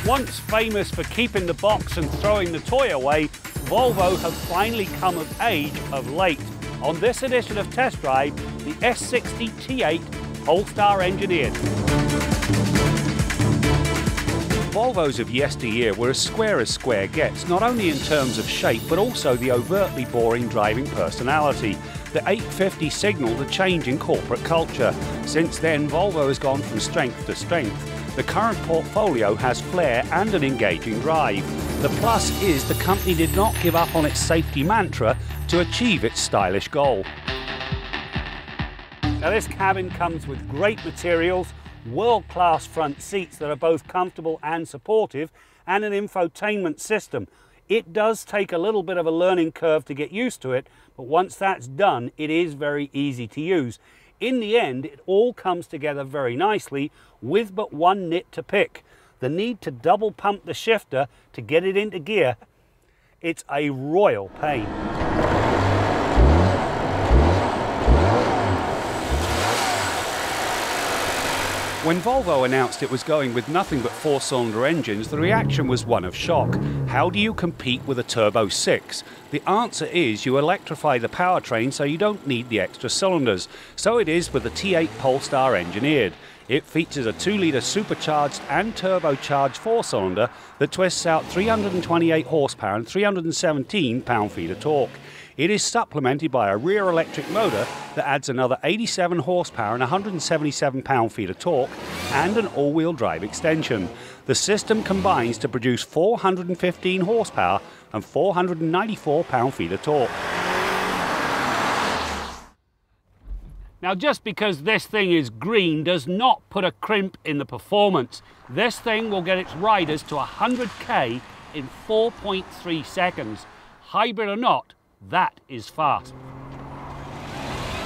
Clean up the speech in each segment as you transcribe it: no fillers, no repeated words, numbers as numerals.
Once famous for keeping the box and throwing the toy away, Volvo have finally come of age of late. On this edition of Test Drive, the S60 T8 Polestar engineered. Volvos of yesteryear were as square gets, not only in terms of shape, but also the overtly boring driving personality. The 850 signalled a change in corporate culture. Since then, Volvo has gone from strength to strength. The current portfolio has flair and an engaging drive. The plus is the company did not give up on its safety mantra to achieve its stylish goal. Now, this cabin comes with great materials, world-class front seats that are both comfortable and supportive, and an infotainment system. It does take a little bit of a learning curve to get used to it, but once that's done, it is very easy to use. In the end, it all comes together very nicely with but one nit to pick: the need to double pump the shifter to get it into gear. It's a royal pain. When Volvo announced it was going with nothing but four-cylinder engines, the reaction was one of shock. How do you compete with a turbo 6? The answer is you electrify the powertrain so you don't need the extra cylinders. So it is with the T8 Polestar engineered. It features a 2-litre supercharged and turbocharged four-cylinder that twists out 328 horsepower and 317 pound-feet of torque. It is supplemented by a rear electric motor that adds another 87 horsepower and 177 pound-feet of torque and an all-wheel drive extension. The system combines to produce 415 horsepower and 494 pound-feet of torque. Now, just because this thing is green does not put a crimp in the performance. This thing will get its riders to 100k in 4.3 seconds. Hybrid or not, that is fast.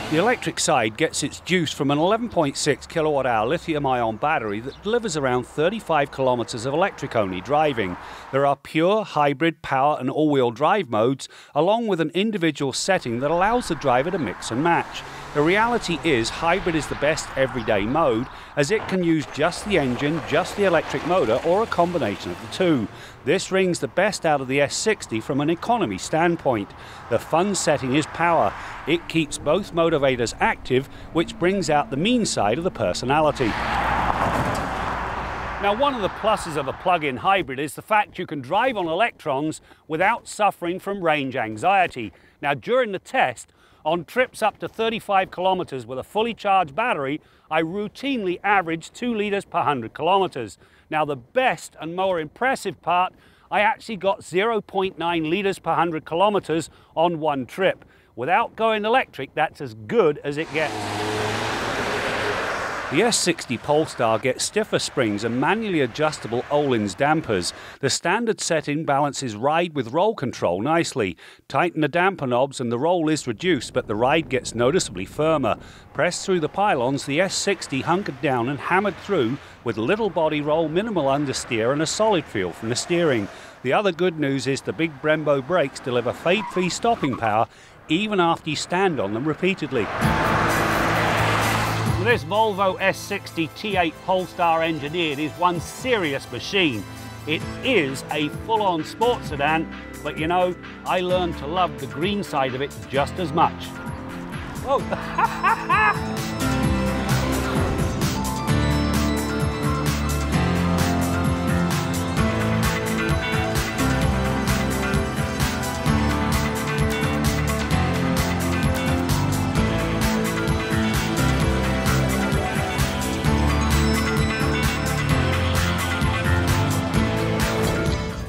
The electric side gets its juice from an 11.6 kilowatt-hour lithium-ion battery that delivers around 35 kilometers of electric-only driving. There are pure, hybrid, power and all-wheel drive modes, along with an individual setting that allows the driver to mix and match. The reality is hybrid is the best everyday mode, as it can use just the engine, just the electric motor, or a combination of the two. This wrings the best out of the S60 from an economy standpoint. The fun setting is power. It keeps both motivators active, which brings out the mean side of the personality. Now, one of the pluses of a plug-in hybrid is the fact you can drive on electrons without suffering from range anxiety. Now, during the test, on trips up to 35 kilometers with a fully charged battery, I routinely averaged 2 litres per 100 kilometers. Now, the best and more impressive part, I actually got 0.9 litres per 100 kilometers on one trip. Without going electric, that's as good as it gets. The S60 Polestar gets stiffer springs and manually adjustable Öhlins dampers. The standard setting balances ride with roll control nicely. Tighten the damper knobs and the roll is reduced, but the ride gets noticeably firmer. Pressed through the pylons, the S60 hunkered down and hammered through with little body roll, minimal understeer and a solid feel from the steering. The other good news is the big Brembo brakes deliver fade-free stopping power even after you stand on them repeatedly. This Volvo S60 T8 Polestar engineered is one serious machine. It is a full-on sports sedan, but you know, I learned to love the green side of it just as much. Oh.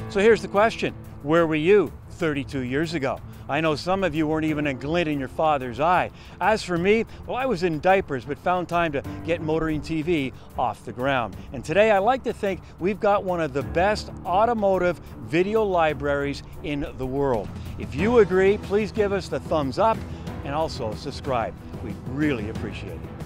So here's the question, where were you 32 years ago? I know some of you weren't even a glint in your father's eye. As for me, well, I was in diapers, but found time to get Motoring TV off the ground. And today I like to think we've got one of the best automotive video libraries in the world. If you agree, please give us the thumbs up and also subscribe. We'd really appreciate it.